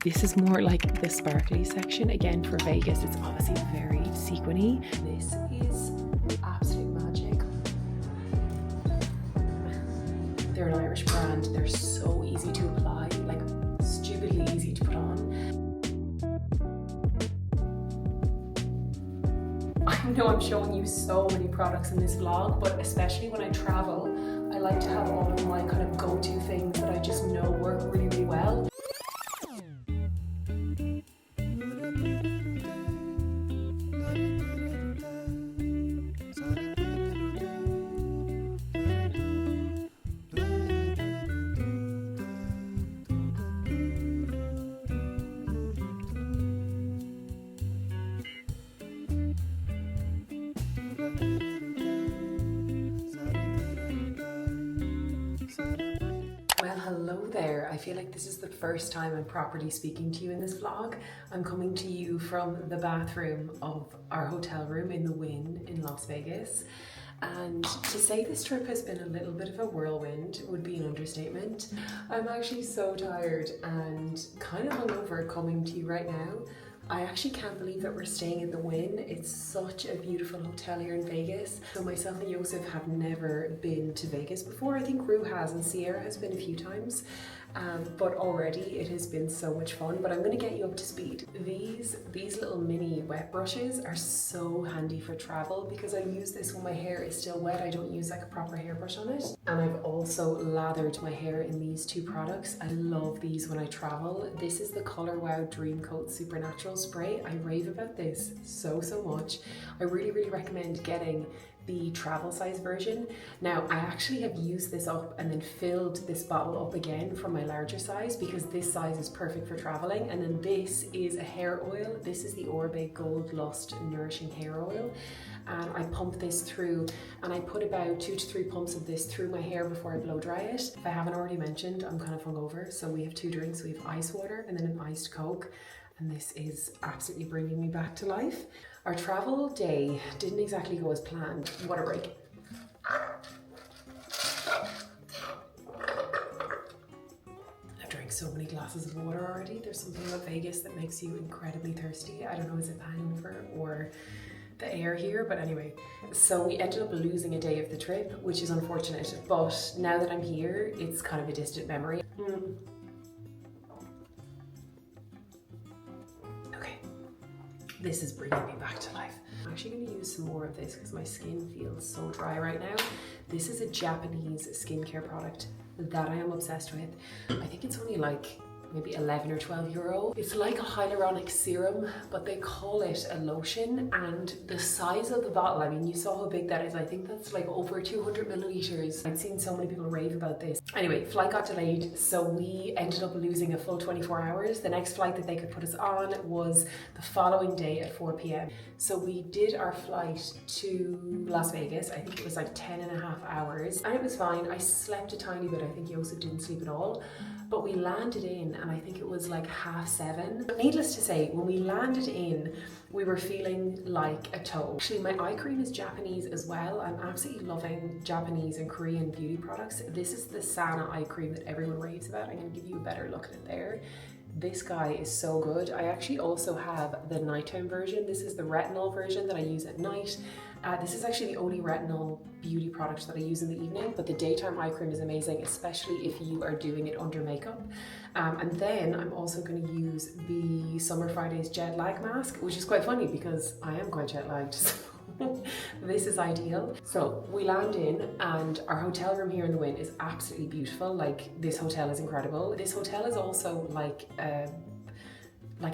This is more like the sparkly section. Again, for Vegas, it's obviously very sequiny. This is absolute magic. They're an Irish brand. They're so easy to apply, like stupidly easy to put on. I know I'm showing you so many products in this vlog, but especially when I travel, I like to have all of my kind of go-to things that I just know work really, really well. Well, hello there. I feel like this is the first time I'm properly speaking to you in this vlog. I'm coming to you from the bathroom of our hotel room in the Wynn in Las Vegas. And to say this trip has been a little bit of a whirlwind would be an understatement. I'm actually so tired and kind of hungover coming to you right now. I actually can't believe that we're staying at the Wynn. It's such a beautiful hotel here in Vegas. So myself and Joseph have never been to Vegas before. I think Rue has and Sierra has been a few times. But already it has been so much fun, but I'm going to get you up to speed. These little mini wet brushes are so handy for travel because I use this when my hair is still wet. I don't use like a proper hairbrush on it. And I've also lathered my hair in these two products. I love these when I travel. This is the Color Wow Dream Coat Supernatural Spray. I rave about this so much. I really recommend getting the travel size version. Now, I actually have used this up and then filled this bottle up again for my larger size because this size is perfect for traveling. And then this is a hair oil. This is the Orbe Gold Lust Nourishing Hair Oil. And I pump this through and I put about 2 to 3 pumps of this through my hair before I blow dry it. If I haven't already mentioned, I'm kind of hungover. So we have 2 drinks. We have ice water and then an iced Coke. And this is absolutely bringing me back to life. Our travel day didn't exactly go as planned. What a break. I've drank so many glasses of water already. There's something about Vegas that makes you incredibly thirsty. I don't know, is it the hangover or the air here? But anyway, so we ended up losing a day of the trip, which is unfortunate. But now that I'm here, it's kind of a distant memory. This is bringing me back to life. I'm actually going to use some more of this because my skin feels so dry right now. This is a Japanese skincare product that I am obsessed with. I think it's only like maybe 11 or 12 euro. It's like a hyaluronic serum, but they call it a lotion, and the size of the bottle, I mean, you saw how big that is. I think that's like over 200 milliliters. I've seen so many people rave about this. Anyway, flight got delayed, so we ended up losing a full 24 hours. The next flight that they could put us on was the following day at 4 p.m. So we did our flight to Las Vegas. I think it was like 10.5 hours, and it was fine. I slept a tiny bit. I think Joseph didn't sleep at all. But we landed in and I think it was like 7:30. But needless to say, when we landed in, we were feeling like a toe. Actually, my eye cream is Japanese as well. I'm absolutely loving Japanese and Korean beauty products. This is the Sana eye cream that everyone raves about. I'm going to give you a better look at it there. This guy is so good. I actually also have the nighttime version. This is the retinol version that I use at night. This is actually the only retinol beauty product that I use in the evening, but the daytime eye cream is amazing, especially if you are doing it under makeup. And then I'm also going to use the Summer Fridays jet lag mask, which is quite funny because I am quite jet lagged. So this is ideal. So we land in and our hotel room here in the Wynn is absolutely beautiful. Like, this hotel is incredible. This hotel is also like a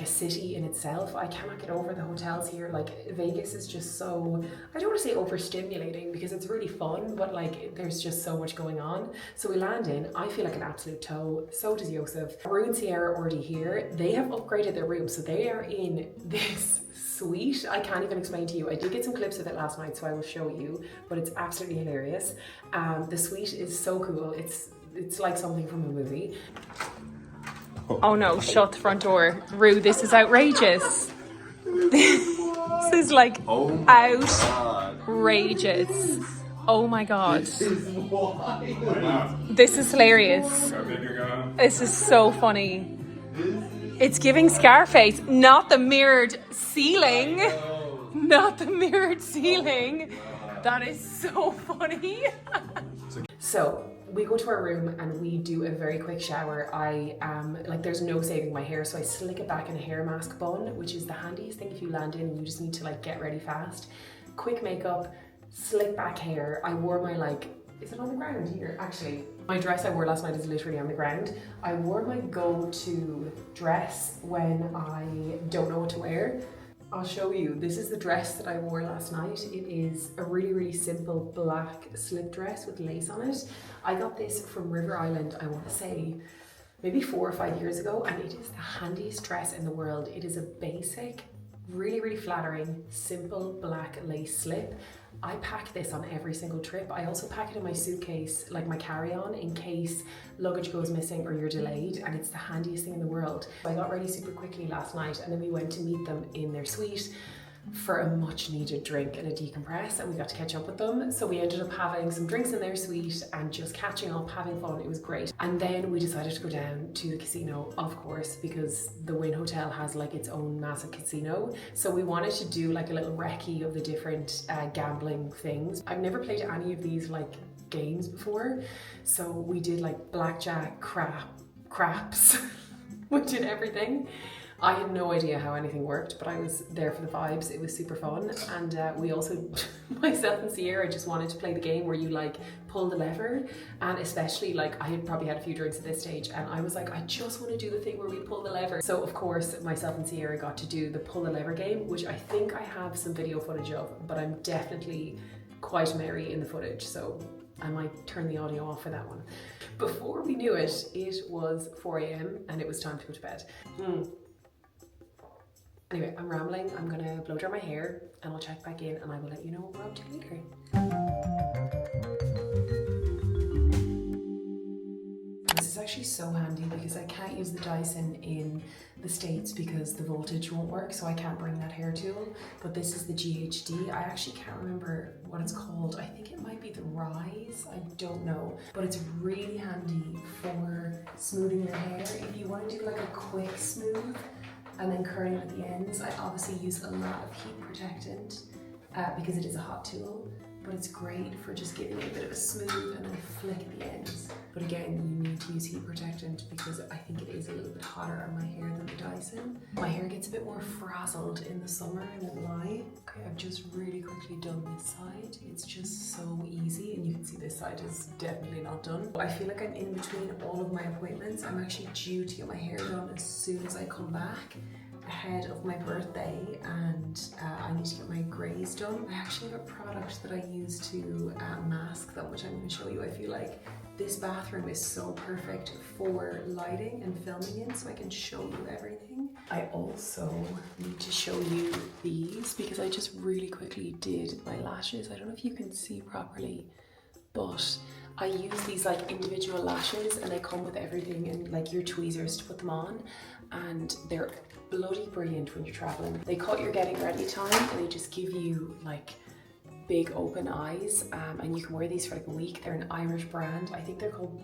city in itself. I cannot get over the hotels here. Like, Vegas is just so, I don't want to say overstimulating because it's really fun, but like there's just so much going on. So we land in, I feel like an absolute toe. So does Joseph. Rue and Sierra are already here. They have upgraded their room, so they are in this suite. I can't even explain to you. I did get some clips of it last night, so I will show you, but it's absolutely hilarious. The suite is so cool. It's like something from a movie. Oh no, shut the front door. Rue, this is outrageous. This is like outrageous. Oh my god. This is hilarious. This is so funny. It's giving Scarface, not the mirrored ceiling. Not the mirrored ceiling. That is so funny. So we go to our room and we do a very quick shower. I like, there's no saving my hair, so I slick it back in a hair mask bun, which is the handiest thing if you land in and you just need to like get ready fast. Quick makeup, slick back hair. I wore my like, is it on the ground here? Actually, my dress I wore last night is literally on the ground. I wore my go-to dress when I don't know what to wear. I'll show you. This is the dress that I wore last night. It is a really, really simple black slip dress with lace on it. I got this from River Island, I want to say, maybe 4 or 5 years ago, and it is the handiest dress in the world. It is a basic, really, really flattering, simple black lace slip. I pack this on every single trip. I also pack it in my suitcase, like my carry-on, in case luggage goes missing or you're delayed, and it's the handiest thing in the world. I got ready super quickly last night and then we went to meet them in their suite for a much needed drink and a decompress, and we got to catch up with them. So we ended up having some drinks in their suite and just catching up, having fun. It was great. And then we decided to go down to the casino, of course, because the Wynn Hotel has like its own massive casino. So we wanted to do like a little recce of the different gambling things. I've never played any of these like games before. So we did like blackjack, craps, we did everything. I had no idea how anything worked, but I was there for the vibes. It was super fun. And we also, myself and Sierra, just wanted to play the game where you like pull the lever. And especially like, I had probably had a few drinks at this stage and I was like, I just want to do the thing where we pull the lever. So of course, myself and Sierra got to do the pull the lever game, which I think I have some video footage of, but I'm definitely quite merry in the footage. So I might turn the audio off for that one. Before we knew it, it was 4 AM and it was time to go to bed. Anyway, I'm rambling. I'm gonna blow dry my hair and I'll check back in and I will let you know what we're up to later. This is actually so handy because I can't use the Dyson in the States because the voltage won't work, so I can't bring that hair tool. But this is the GHD. I actually can't remember what it's called. I think it might be the Rise. I don't know. But it's really handy for smoothing your hair. If you want to do like a quick smooth, and then curling at the ends. I obviously use a lot of heat protectant because it is a hot tool, but it's great for just giving it a bit of a smooth and then flick at the ends. But again, you need to use heat protectant because I think it is a little bit hotter on my hair than the Dyson. My hair gets a bit more frazzled in the summer, I won't lie. Okay, I've just really quickly done this side. It's just so easy, and you can see this side is definitely not done. I feel like I'm in between all of my appointments. I'm actually due to get my hair done as soon as I come back, ahead of my birthday, and I need to get my greys done. I actually have a product that I use to mask them, which I'm going to show you. I feel like this bathroom is so perfect for lighting and filming in, so I can show you everything. I also need to show you these because I just really quickly did my lashes. I don't know if you can see properly, but I use these like individual lashes and they come with everything and like your tweezers to put them on, and they're bloody brilliant when you're traveling. They cut your getting ready time and they just give you like big open eyes, and you can wear these for like a week. They're an Irish brand. I think they're called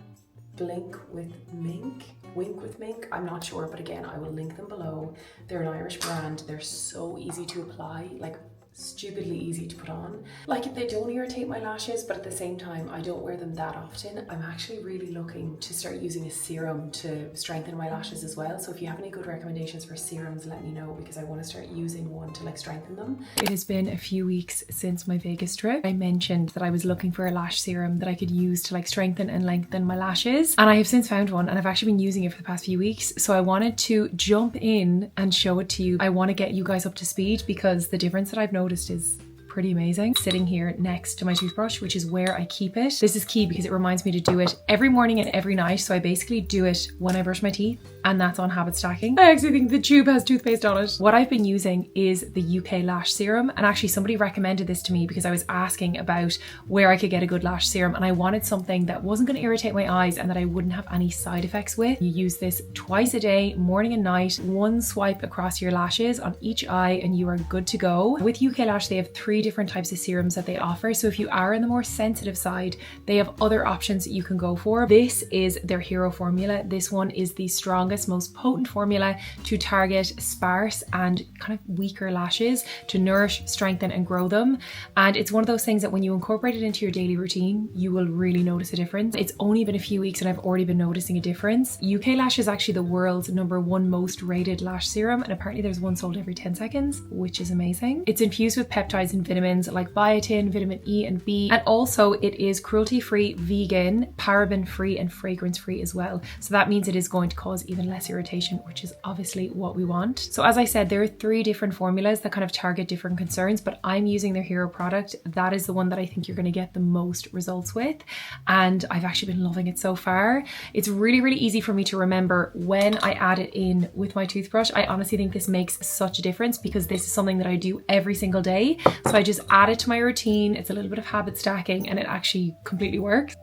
Wink with Mink. I'm not sure, but again, I will link them below. They're an Irish brand. They're so easy to apply, like stupidly easy to put on. Like, they don't irritate my lashes, but at the same time I don't wear them that often. I'm actually really looking to start using a serum to strengthen my lashes as well, so if you have any good recommendations for serums, let me know because I want to start using one to like strengthen them. It has been a few weeks since my Vegas trip. I mentioned that I was looking for a lash serum that I could use to like strengthen and lengthen my lashes, and I have since found one and I've actually been using it for the past few weeks, so I wanted to jump in and show it to you. I want to get you guys up to speed because the difference that I've noticed is pretty amazing. Sitting here next to my toothbrush, which is where I keep it. This is key because it reminds me to do it every morning and every night. So I basically do it when I brush my teeth, and that's on habit stacking. I actually think the tube has toothpaste on it. What I've been using is the UK Lash serum, and actually somebody recommended this to me because I was asking about where I could get a good lash serum, and I wanted something that wasn't going to irritate my eyes and that I wouldn't have any side effects with. You use this twice a day, morning and night, one swipe across your lashes on each eye and you are good to go. With UK Lash, they have 3 different types of serums that they offer. So if you are on the more sensitive side, they have other options that you can go for. This is their hero formula. This one is the strongest, most potent formula to target sparse and kind of weaker lashes, to nourish, strengthen and grow them. And it's one of those things that when you incorporate it into your daily routine, you will really notice a difference. It's only been a few weeks and I've already been noticing a difference. UK Lash is actually the world's #1 most rated lash serum, and apparently there's one sold every 10 seconds, which is amazing. It's infused with peptides and vitamins like biotin, vitamin E and B, and also it is cruelty-free, vegan, paraben-free and fragrance-free as well. So that means it is going to cause even less irritation, which is obviously what we want. So as I said, there are 3 different formulas that kind of target different concerns, but I'm using their hero product. That is the one that I think you're going to get the most results with, and I've actually been loving it so far. It's really, really easy for me to remember when I add it in with my toothbrush. I honestly think this makes such a difference because this is something that I do every single day. So I just add it to my routine. It's a little bit of habit stacking and it actually completely works.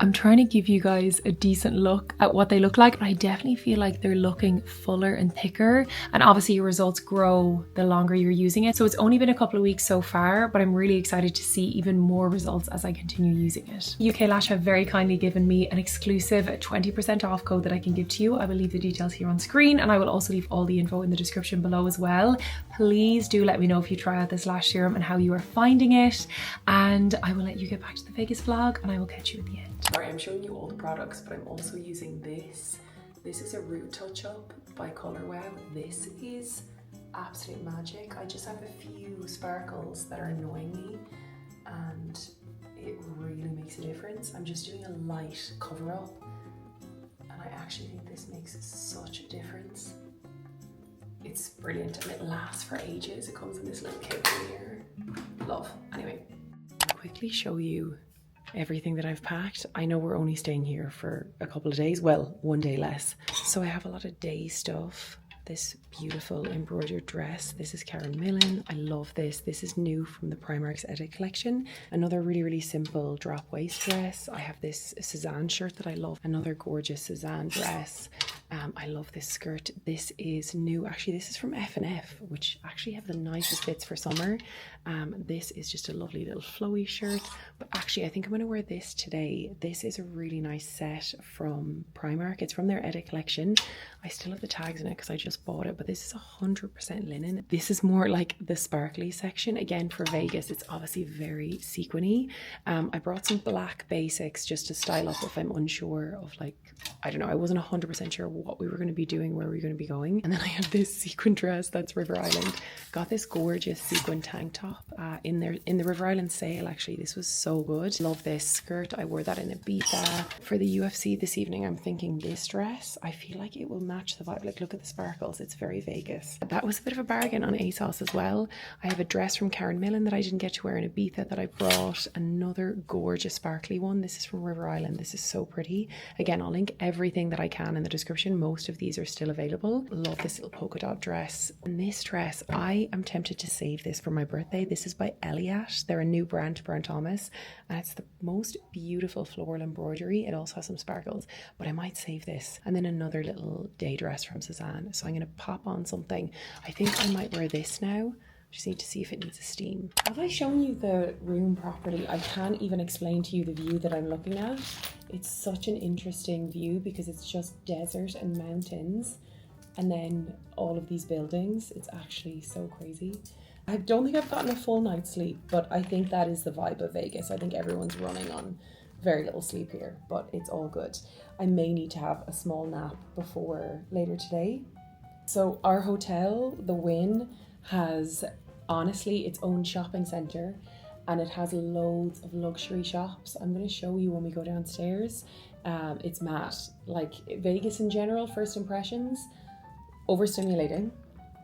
I'm trying to give you guys a decent look at what they look like, but I definitely feel like they're looking fuller and thicker, and obviously your results grow the longer you're using it. So it's only been a couple of weeks so far, but I'm really excited to see even more results as I continue using it. UK Lash have very kindly given me an exclusive 20% off code that I can give to you. I will leave the details here on screen, and I will also leave all the info in the description below as well. Please do let me know if you try out this lash serum and how you are finding it, and I will let you get back to the Vegas vlog and I will catch you at the end. Sorry, I'm showing you all the products, but I'm also using this. This is a root touch-up by Colour Wow. This is absolute magic. I just have a few sparkles that are annoying me and it really makes a difference. I'm just doing a light cover-up and I actually think this makes such a difference. It's brilliant and it lasts for ages. It comes in this little kit here. Love. Anyway, I'll quickly show you everything that I've packed. I know we're only staying here for a couple of days, well, 1 day less. So I have a lot of day stuff. This beautiful embroidered dress. This is Karen Millen. I love this. This is new from the Primark's Edit collection. Another really, really simple drop waist dress. I have this Suzanne shirt that I love. Another gorgeous Suzanne dress. I love this skirt. This is new. Actually, this is from F&F, which actually have the nicest fits for summer. This is just a lovely little flowy shirt. But actually, I think I'm going to wear this today. This is a really nice set from Primark. It's from their Edit collection. I still have the tags in it because I just bought it, but this is 100% linen. This is more like the sparkly section. Again, for Vegas, it's obviously very sequiny. I brought some black basics just to style up if I'm unsure of, like, I don't know, I wasn't 100% sure what we were going to be doing, where we were going to be going. And then I have this sequin dress that's River Island. Got this gorgeous sequin tank top in the River Island sale, actually. This was so good. Love this skirt. I wore that in Ibiza. For the UFC this evening, I'm thinking this dress, I feel like it will match the vibe. Like, look at the sparkles. It's very Vegas. That was a bit of a bargain on ASOS as well. I have a dress from Karen Millen that I didn't get to wear in Ibiza that I brought. Another gorgeous sparkly one. This is from River Island. This is so pretty. Again, I'll link everything that I can in the description. Most of these are still available. Love this little polka dot dress. And this dress, I am tempted to save this for my birthday. This is by Eliat. They're a new brand to Brown Thomas, and it's the most beautiful floral embroidery. It also has some sparkles, but I might save this. And then another little day dress from Suzanne. So I'm going to pop on something. I think I might wear this now. Just need to see if it needs a steam. Have I shown you the room properly? I can't even explain to you the view that I'm looking at. It's such an interesting view because it's just desert and mountains and then all of these buildings. It's actually so crazy. I don't think I've gotten a full night's sleep, but I think that is the vibe of Vegas. I think everyone's running on very little sleep here, but it's all good. I may need to have a small nap before later today. So our hotel, the Wynn, has honestly its own shopping centre and it has loads of luxury shops. I'm going to show you when we go downstairs. It's mad. Like, Vegas in general, first impressions, overstimulating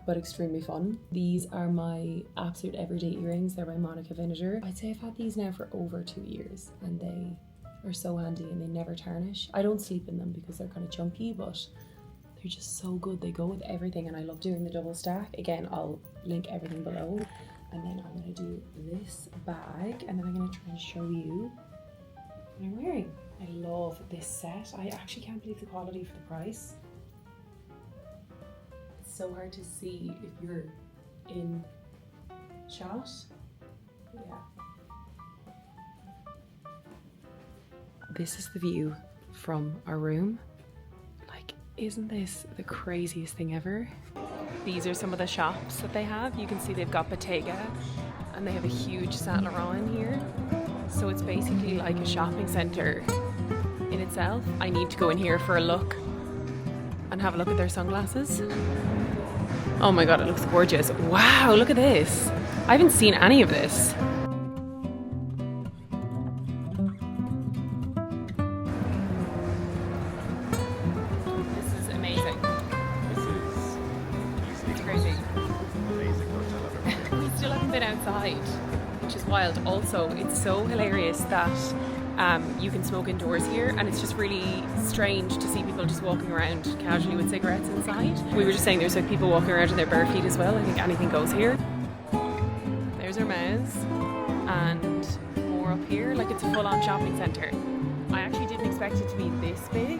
but extremely fun. These are my absolute everyday earrings. They're by Monica Vinegar. I'd say I've had these now for over 2 years and they are so handy and they never tarnish. I don't sleep in them because they're kind of chunky, but they're just so good. They go with everything and I love doing the double stack. Again, I'll link everything below. And then I'm going to do this bag and then I'm going to try and show you what I'm wearing. I love this set. I actually can't believe the quality for the price. It's so hard to see if you're in shot, Yeah. This is the view from our room. Like, isn't this the craziest thing ever? These are some of the shops that they have. You can see they've got Bottega and they have a huge Saint Laurent in here. So it's basically like a shopping centre in itself. I need to go in here for a look and have a look at their sunglasses. Oh my god, it looks gorgeous. Wow, look at this. I haven't seen any of this. This is amazing. This is easily It's crazy. amazing hotel I've ever been. We still haven't been outside, which is wild. Also, it's so hilarious that you can smoke indoors here, and it's just really strange to see people just walking around casually with cigarettes inside. We were just saying there's like people walking around in their bare feet as well. I think anything goes here. There's our mez, and more up here. Like, it's a full-on shopping centre. I actually didn't expect it to be this big.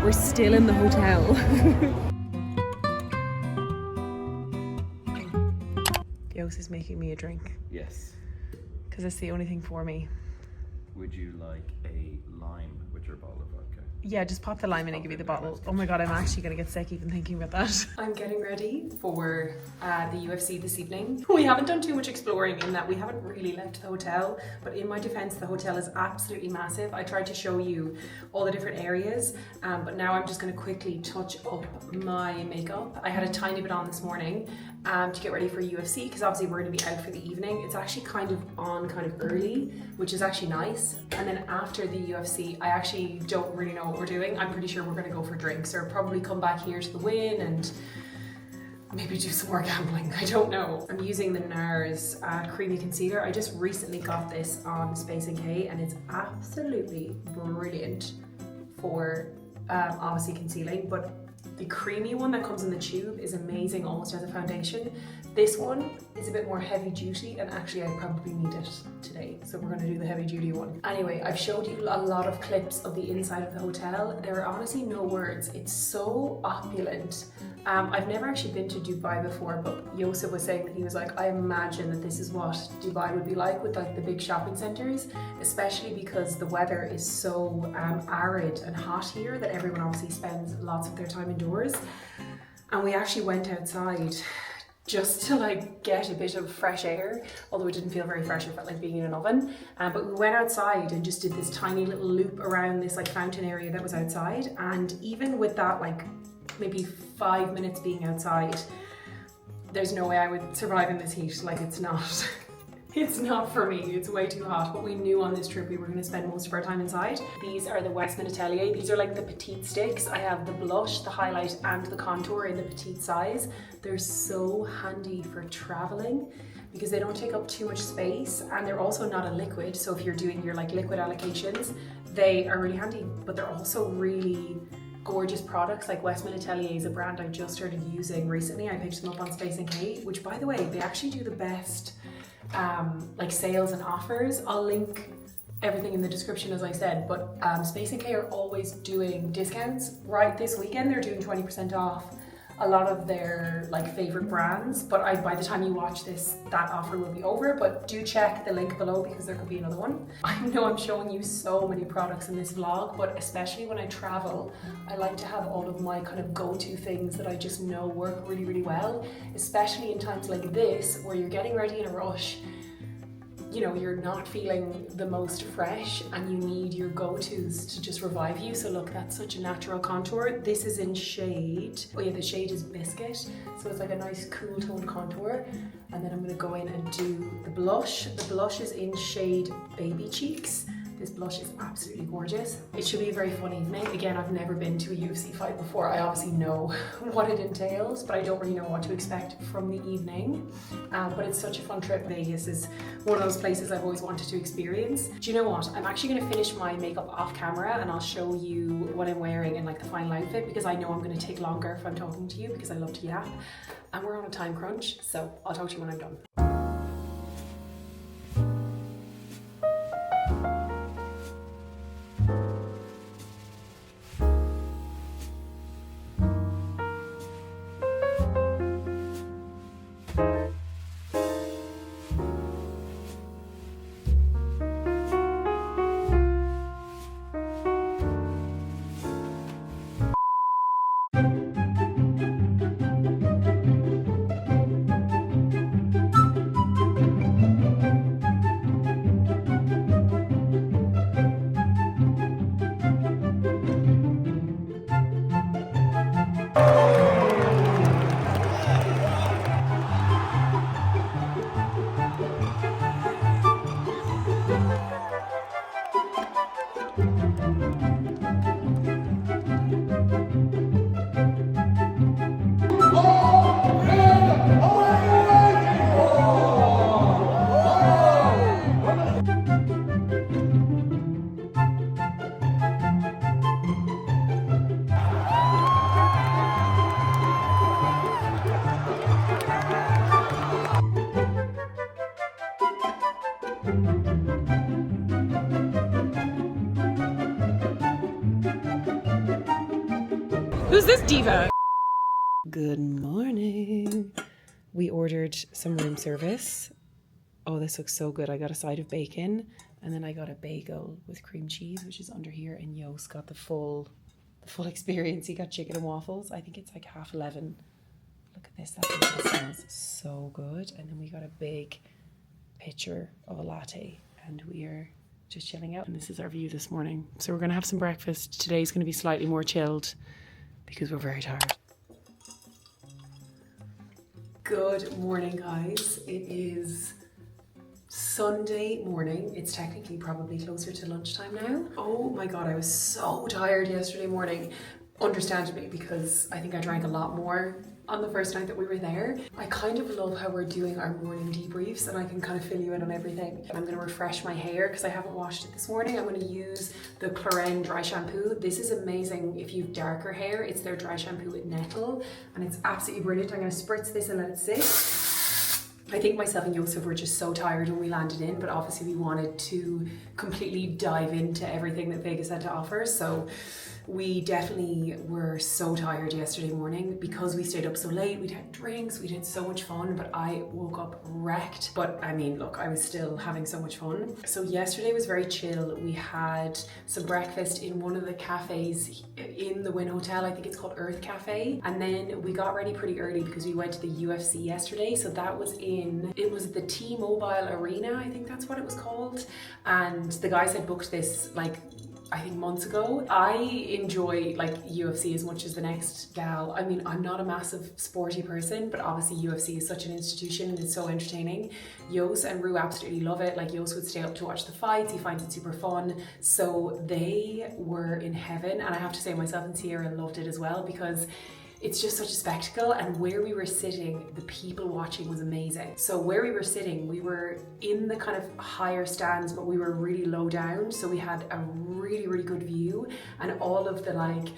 We're still in the hotel. Yos is making me a drink Yes. because it's the only thing for me. Would you like a lime with your bottle of vodka? Yeah, just pop the lime in and give me the bottle. Oh my god, I'm actually gonna get sick even thinking about that. I'm getting ready for the UFC this evening. We haven't done too much exploring in that we haven't really left the hotel, but in my defense, the hotel is absolutely massive. I tried to show you all the different areas, but now I'm just gonna quickly touch up my makeup. I had a tiny bit on this morning to get ready for UFC, because obviously we're gonna be out for the evening. It's actually kind of early, which is actually nice. And then after the UFC, I actually don't really know what we're doing. I'm pretty sure we're gonna go for drinks or probably come back here to the Win and maybe do some more gambling. I don't know. I'm using the NARS creamy concealer. I just recently got this on Space NK and it's absolutely brilliant for obviously concealing, but the creamy one that comes in the tube is amazing almost as a foundation. This one is a bit more heavy duty and actually I probably need it today. So we're gonna do the heavy duty one. Anyway, I've showed you a lot of clips of the inside of the hotel. There are honestly no words. It's so opulent. I've never actually been to Dubai before, but Yosef was saying that he was like, I imagine that this is what Dubai would be like with like the big shopping centers, especially because the weather is so arid and hot here that everyone obviously spends lots of their time indoors. And we actually went outside just to like get a bit of fresh air, although it didn't feel very fresh, it felt like being in an oven. But we went outside and just did this tiny little loop around this like fountain area that was outside. And even with that like maybe 5 minutes being outside, there's no way I would survive in this heat. Like it's not for me, it's way too hot. But we knew on this trip we were going to spend most of our time inside. These are the Westman Atelier. These are like the petite sticks. I have the blush, the highlight and the contour in the petite size. They're so handy for traveling because they don't take up too much space and they're also not a liquid. So if you're doing your like liquid allocations, they are really handy, but they're also really gorgeous products. Like Westman Atelier is a brand I just started using recently. I picked them up on Space NK, which by the way, they actually do the best like sales and offers. I'll link everything in the description as I said, but Space NK are always doing discounts. Right this weekend they're doing 20% off a lot of their like favorite brands, but by the time you watch this that offer will be over. But do check the link below because there could be another one. I know I'm showing you so many products in this vlog, but especially when I travel I like to have all of my kind of go-to things that I just know work really, really well, especially in times like this where you're getting ready in a rush. You know, you're not feeling the most fresh and you need your go-tos to just revive you. So look, that's such a natural contour. This is in shade, oh yeah, the shade is Biscuit. So it's like a nice cool toned contour. And then I'm gonna go in and do the blush. The blush is in shade Baby Cheeks. This blush is absolutely gorgeous. It should be a very fun evening. Again, I've never been to a UFC fight before. I obviously know what it entails, but I don't really know what to expect from the evening. But it's such a fun trip. Vegas is one of those places I've always wanted to experience. Do you know what? I'm actually going to finish my makeup off camera and I'll show you what I'm wearing and like the final outfit, because I know I'm going to take longer if I'm talking to you because I love to yap. And we're on a time crunch, so I'll talk to you when I'm done. Who's this diva? Good morning. We ordered some room service. Oh, this looks so good. I got a side of bacon and then I got a bagel with cream cheese, which is under here, and Yo's got the full experience. He got chicken and waffles. I think it's like 11:30. Look at this. That smells so good. And then we got a big pitcher of a latte and we are just chilling out. And this is our view this morning. So we're going to have some breakfast. Today's going to be slightly more chilled because we're very tired. Good morning, guys. It is Sunday morning. It's technically probably closer to lunchtime now. Oh my God, I was so tired yesterday morning. Understandably, because I think I drank a lot more on the first night that we were there. I kind of love how we're doing our morning debriefs and I can kind of fill you in on everything. I'm going to refresh my hair because I haven't washed it this morning. I'm going to use the Klarna dry shampoo. This is amazing if you have darker hair. It's their dry shampoo with nettle and it's absolutely brilliant. I'm going to spritz this and let it sit. I think myself and Joseph were just so tired when we landed in, but obviously we wanted to completely dive into everything that Vegas had to offer. So we definitely were so tired yesterday morning because we stayed up so late. We'd had drinks, we'd had so much fun, but I woke up wrecked. But I mean, look, I was still having so much fun. So yesterday was very chill. We had some breakfast in one of the cafes in the Wynn Hotel. I think it's called Earth Cafe. And then we got ready pretty early because we went to the UFC yesterday. So that was it was the T-Mobile Arena, I think that's what it was called. And the guys had booked this like I think months ago. I enjoy like UFC as much as the next gal. I mean, I'm not a massive sporty person, but obviously UFC is such an institution and it's so entertaining. Yos and Rue absolutely love it. Like Yos would stay up to watch the fights. He finds it super fun. So they were in heaven. And I have to say myself and Sierra loved it as well because it's just such a spectacle, and where we were sitting, the people watching was amazing. So where we were sitting, we were in the kind of higher stands, but we were really low down. So we had a really, really good view, and all of the like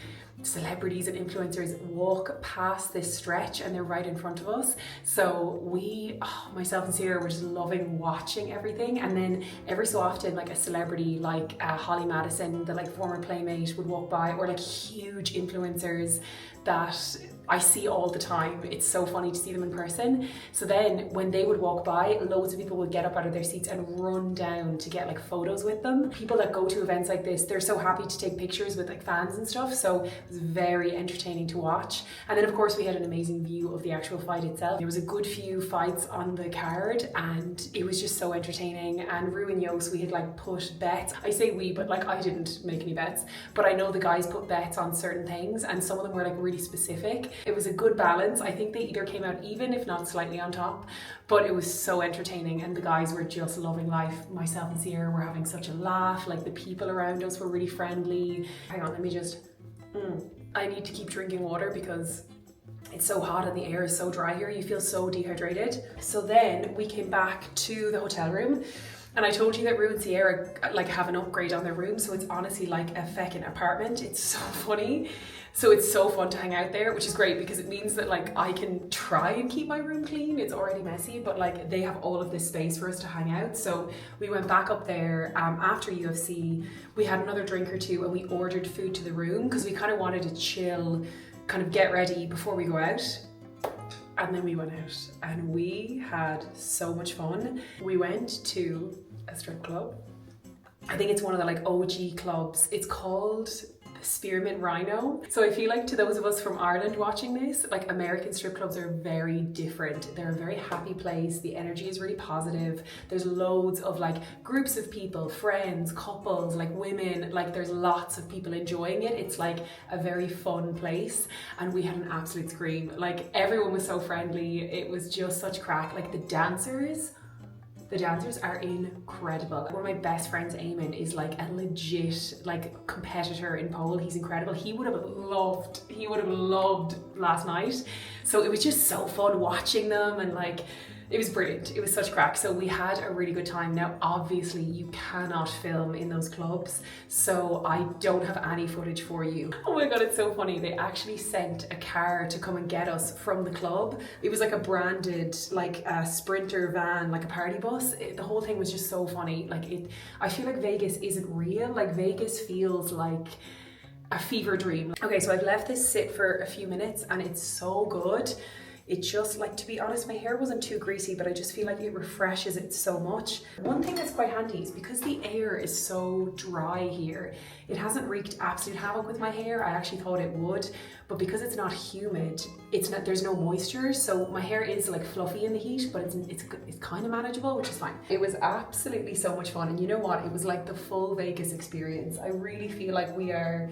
celebrities and influencers walk past this stretch and they're right in front of us. So we, myself and Sierra were just loving watching everything. And then every so often like a celebrity like Holly Madison, the like former Playmate, would walk by, or like huge influencers that I see all the time. It's so funny to see them in person. So then when they would walk by, loads of people would get up out of their seats and run down to get like photos with them. People that go to events like this, they're so happy to take pictures with like fans and stuff. So it was very entertaining to watch. And then of course we had an amazing view of the actual fight itself. There was a good few fights on the card and it was just so entertaining. And Rue and Yos, we had like put bets. I say we, but like I didn't make any bets, but I know the guys put bets on certain things and some of them were like really specific. It was a good balance. I think they either came out even, if not slightly on top, but it was so entertaining and the guys were just loving life. Myself and Sierra were having such a laugh, like the people around us were really friendly. Hang on, let me just, I need to keep drinking water because it's so hot and the air is so dry here. You feel so dehydrated. So then we came back to the hotel room and I told you that Rue and Sierra like have an upgrade on their room. So it's honestly like a feckin' apartment. It's so funny. So it's so fun to hang out there, which is great because it means that like I can try and keep my room clean. It's already messy, but like they have all of this space for us to hang out. So we went back up there after UFC. We had another drink or two and we ordered food to the room because we kind of wanted to chill, kind of get ready before we go out. And then we went out and we had so much fun. We went to a strip club. I think it's one of the like OG clubs. It's called Spearmint Rhino. So I feel like to those of us from Ireland watching this, like American strip clubs are very different. They're a very happy place. The energy is really positive. There's loads of like groups of people, friends, couples, like women, like there's lots of people enjoying it. It's like a very fun place and we had an absolute scream. Like everyone was so friendly. It was just such crack. Like the dancers are incredible. One of my best friends, Eamon, is like a legit like competitor in pole. He's incredible. He would have loved last night. So it was just so fun watching them and like, it was brilliant. It was such crack. So we had a really good time. Now, obviously you cannot film in those clubs. So I don't have any footage for you. Oh my God, it's so funny. They actually sent a car to come and get us from the club. It was like a branded, like a Sprinter van, like a party bus. The whole thing was just so funny. Like I feel like Vegas isn't real. Like Vegas feels like a fever dream. Okay, so I've left this sit for a few minutes and it's so good. It just, like, to be honest, my hair wasn't too greasy, but I just feel like it refreshes it so much. One thing that's quite handy is because the air is so dry here, it hasn't wreaked absolute havoc with my hair. I actually thought it would, but because it's not humid, there's no moisture, so my hair is like fluffy in the heat, but it's kind of manageable, which is fine. It was absolutely so much fun, and you know what? It was like the full Vegas experience. I really feel like we're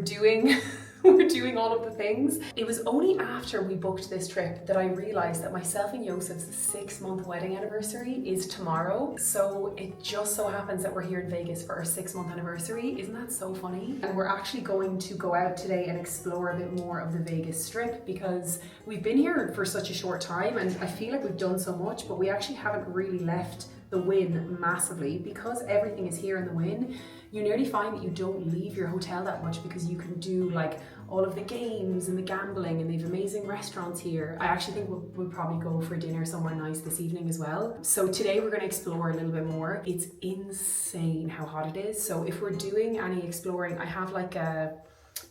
doing we're doing all of the things. It was only after we booked this trip that I realized that myself and Yosef's 6-month wedding anniversary is tomorrow. So it just so happens that we're here in Vegas for our 6-month anniversary. Isn't that so funny? And we're actually going to go out today and explore a bit more of the Vegas Strip because we've been here for such a short time and I feel like we've done so much, but we actually haven't really left the Wynn massively. Because everything is here in the Wynn, you nearly find that you don't leave your hotel that much because you can do like all of the games and the gambling, and they have amazing restaurants here. I actually think we'll probably go for dinner somewhere nice this evening as well. So today we're going to explore a little bit more. It's insane how hot it is. So if we're doing any exploring, I have like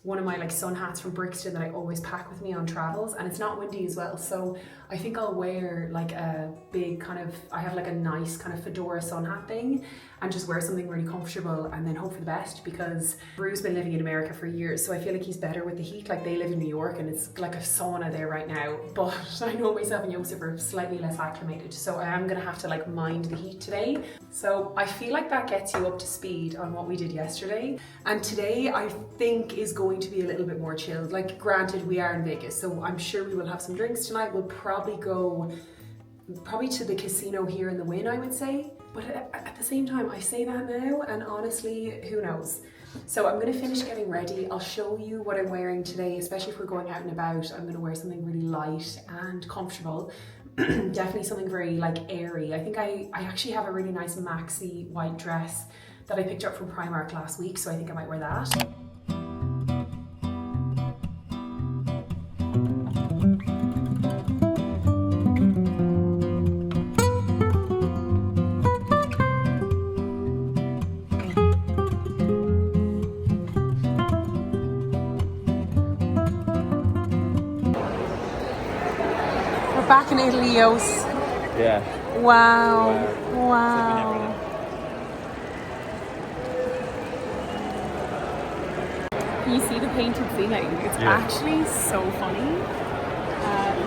one of my like sun hats from Brixton that I always pack with me on travels, and it's not windy as well, so I think I'll wear like a big kind of, I have like a nice kind of fedora sun hat thing and just wear something really comfortable and then hope for the best, because Rue's been living in America for years, so I feel like he's better with the heat. Like they live in New York and it's like a sauna there right now, but I know myself and Joseph are slightly less acclimated, so I am gonna have to like mind the heat today. So I feel like that gets you up to speed on what we did yesterday, and today I think is going to be a little bit more chilled. Like granted, we are in Vegas, so I'm sure we will have some drinks tonight. We'll probably go to the casino here in the Wynn, I would say, but at the same time I say that now and honestly who knows. So I'm going to finish getting ready. I'll show you what I'm wearing today, especially if we're going out and about. I'm going to wear something really light and comfortable. Definitely something very like airy. I think I actually have a really nice maxi white dress that I picked up from Primark last week, so I think I might wear that. Back in Italy, Yos. Yeah. Wow. Wow. Can you see the painted ceiling? It's actually so funny.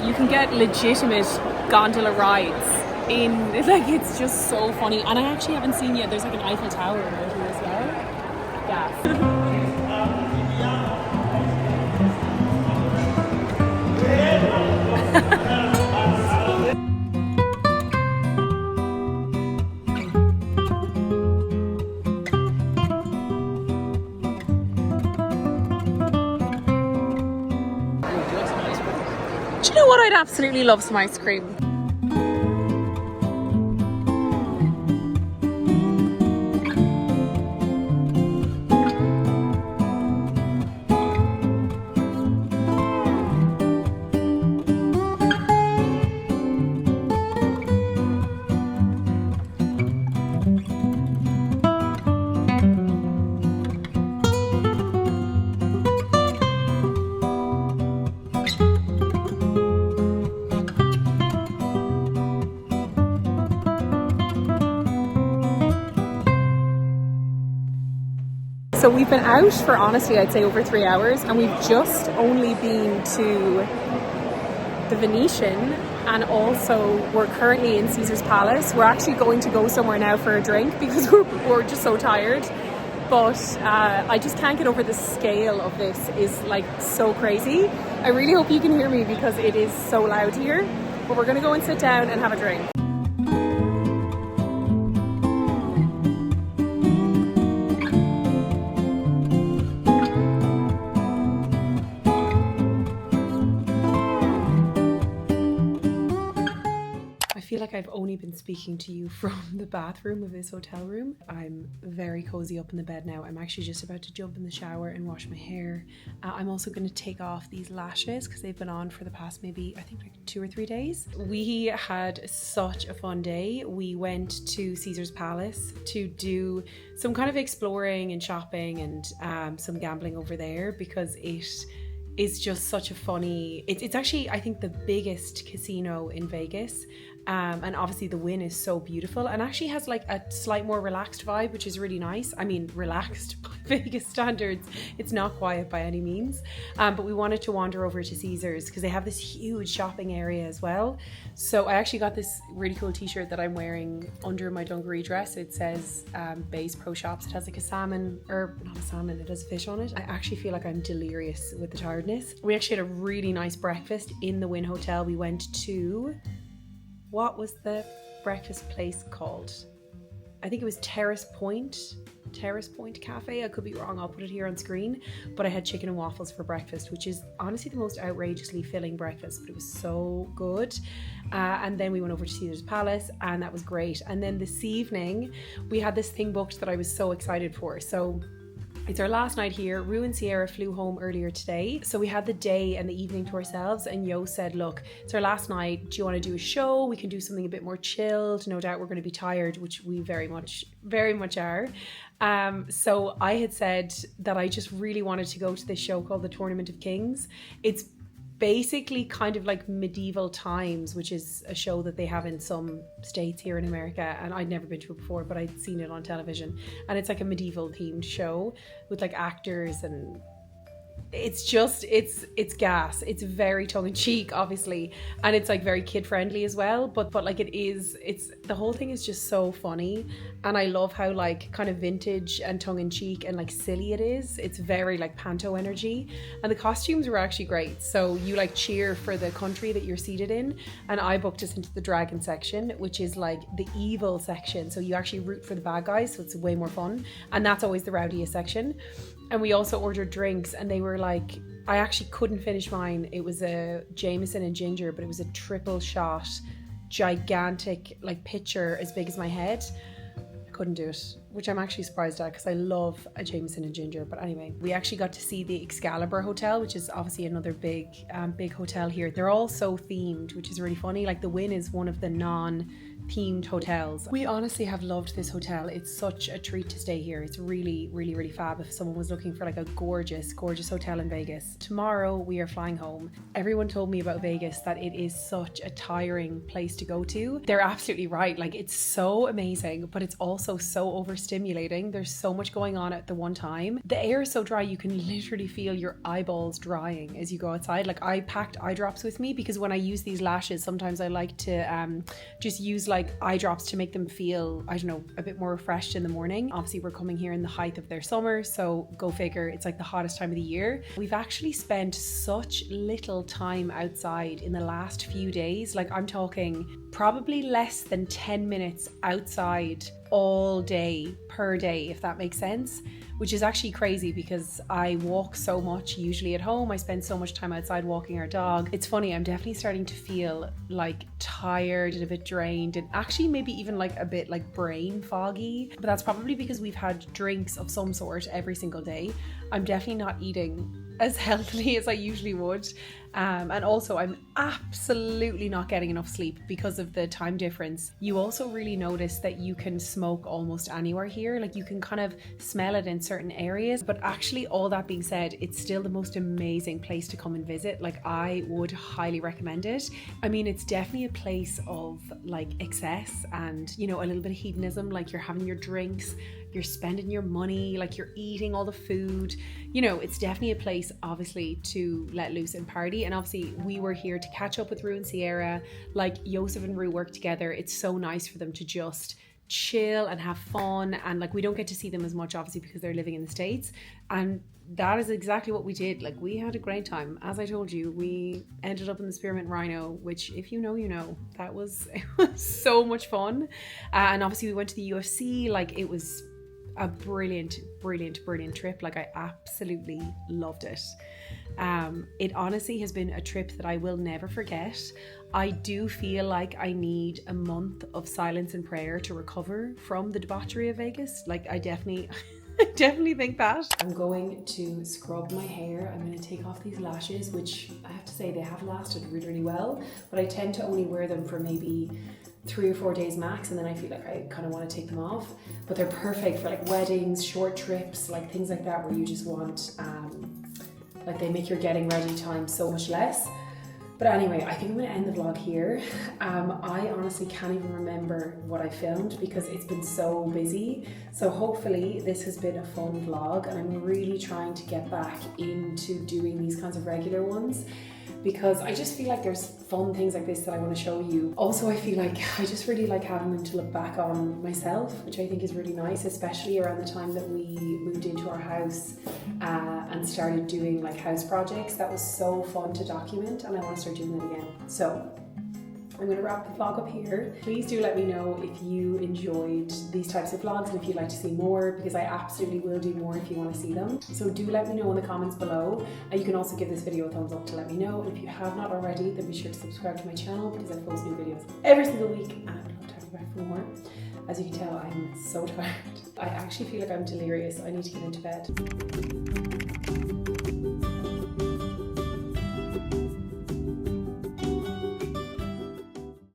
You can get legitimate gondola rides in, like, it's just so funny. And I actually haven't seen yet, there's like an Eiffel Tower in Italy as well. Yeah. Do you know what? I'd absolutely love some ice cream. So we've been out for, honestly, I'd say over 3 hours, and we've just only been to the Venetian, and also we're currently in Caesar's Palace. We're actually going to go somewhere now for a drink because we're just so tired. But I just can't get over the scale of this. Is like so crazy. I really hope you can hear me because it is so loud here. But we're going to go and sit down and have a drink. I feel like I've only been speaking to you from the bathroom of this hotel room. I'm very cozy up in the bed now. I'm actually just about to jump in the shower and wash my hair. I'm also going to take off these lashes because they've been on for the past maybe, I think, like 2 or 3 days. We had such a fun day. We went to Caesar's Palace to do some kind of exploring and shopping and some gambling over there because it is just such a funny, it's actually, I think, the biggest casino in Vegas. And obviously the Wynn is so beautiful and actually has like a slight more relaxed vibe, which is really nice. I mean, relaxed by Vegas standards. It's not quiet by any means. But we wanted to wander over to Caesar's because they have this huge shopping area as well. So I actually got this really cool t-shirt that I'm wearing under my dungaree dress. It says Bays Pro Shops. It has like a salmon, or not a salmon, it has fish on it. I actually feel like I'm delirious with the tiredness. We actually had a really nice breakfast in the Wynn Hotel. We went to, what was the breakfast place called? I think it was Terrace Point Cafe. I could be wrong, I'll put it here on screen. But I had chicken and waffles for breakfast, which is honestly the most outrageously filling breakfast, but it was so good. And then we went over to Caesar's Palace and that was great. And then this evening we had this thing booked that I was so excited for. So it's our last night here. Rue and Sierra flew home earlier today. So we had the day and the evening to ourselves, and Yo said, look, it's our last night. Do you want to do a show? We can do something a bit more chilled. No doubt we're going to be tired, which we very much are. So I had said that I just really wanted to go to this show called The Tournament of Kings. It's basically kind of like medieval times, which is a show that they have in some states here in America, and I'd never been to it before, but I'd seen it on television, and it's like a medieval themed show with like actors, and it's just it's gas. It's very tongue-in-cheek obviously, and it's like very kid friendly as well, but like it's the whole thing is just so funny, and I love how like kind of vintage and tongue-in-cheek and like silly it is. It's very like panto energy, and the costumes were actually great. So you like cheer for the country that you're seated in, and I booked us into the dragon section, which is like the evil section, so you actually root for the bad guys, so it's way more fun, and that's always the rowdiest section. And we also ordered drinks, and they were like, I actually couldn't finish mine. It was a Jameson and ginger, but it was a triple shot, gigantic, like pitcher as big as my head. I couldn't do it, which I'm actually surprised at because I love a Jameson and ginger. But anyway, we actually got to see the Excalibur Hotel, which is obviously another big hotel here. They're all so themed, which is really funny. Like the Wynn is one of the non-themed hotels. We honestly have loved this hotel. It's such a treat to stay here. It's really, really, really fab if someone was looking for like a gorgeous hotel in Vegas. Tomorrow we are flying home. Everyone told me about Vegas that it is such a tiring place to go to. They're absolutely right. Like it's so amazing, but it's also so overstimulating. There's so much going on at the one time. The air is so dry, you can literally feel your eyeballs drying as you go outside. Like I packed eye drops with me because when I use these lashes, sometimes I like to just use like eye drops to make them feel, I don't know, a bit more refreshed in the morning. Obviously we're coming here in the height of their summer, so go figure, it's like the hottest time of the year. We've actually spent such little time outside in the last few days. Like I'm talking probably less than 10 minutes outside all day per day, if that makes sense, which is actually crazy because I walk so much usually at home. I spend so much time outside walking our dog. It's funny, I'm definitely starting to feel like tired and a bit drained, and actually maybe even like a bit like brain foggy, but that's probably because we've had drinks of some sort every single day. I'm definitely not eating as healthily as I usually would, and also I'm absolutely not getting enough sleep because of the time difference. You also really notice that you can smoke almost anywhere here, like you can kind of smell it in certain areas, but actually, all that being said, it's still the most amazing place to come and visit. Like, I would highly recommend it. I mean, it's definitely a place of like excess and, you know, a little bit of hedonism, like you're having your drinks, you're spending your money, like you're eating all the food, you know, it's definitely a place obviously to let loose and party. And obviously we were here to catch up with Rue and Sierra. Like, Joseph and Rue work together. It's so nice for them to just chill and have fun, and like we don't get to see them as much obviously because they're living in the States, and that is exactly what we did. Like, we had a great time. As I told you, we ended up in the Spearmint Rhino, which if you know, you know, it was so much fun. And obviously we went to the UFC. Like, it was a brilliant trip. Like, I absolutely loved it. It honestly has been a trip that I will never forget. I do feel like I need a month of silence and prayer to recover from the debauchery of Vegas. Like, I definitely think that. I'm going to scrub my hair. I'm going to take off these lashes, which I have to say they have lasted really well, but I tend to only wear them for maybe 3 or 4 days max, and then I feel like I kind of want to take them off. But they're perfect for like weddings, short trips, like things like that, where you just want like, they make your getting ready time so much less. But anyway, I think I'm going to end the vlog here. I honestly can't even remember what I filmed because it's been so busy. So hopefully this has been a fun vlog, and I'm really trying to get back into doing these kinds of regular ones, because I just feel like there's fun things like this that I want to show you. Also, I feel like I just really like having them to look back on myself, which I think is really nice, especially around the time that we moved into our house and started doing like house projects. That was so fun to document, and I want to start doing that again. So I'm going to wrap the vlog up here. Please do let me know if you enjoyed these types of vlogs and if you'd like to see more, because I absolutely will do more if you want to see them. So do let me know in the comments below, and you can also give this video a thumbs up to let me know. And if you have not already, then be sure to subscribe to my channel, because I post new videos every single week, and I'd love to have you back for more. As you can tell, I'm so tired. I actually feel like I'm delirious. I need to get into bed.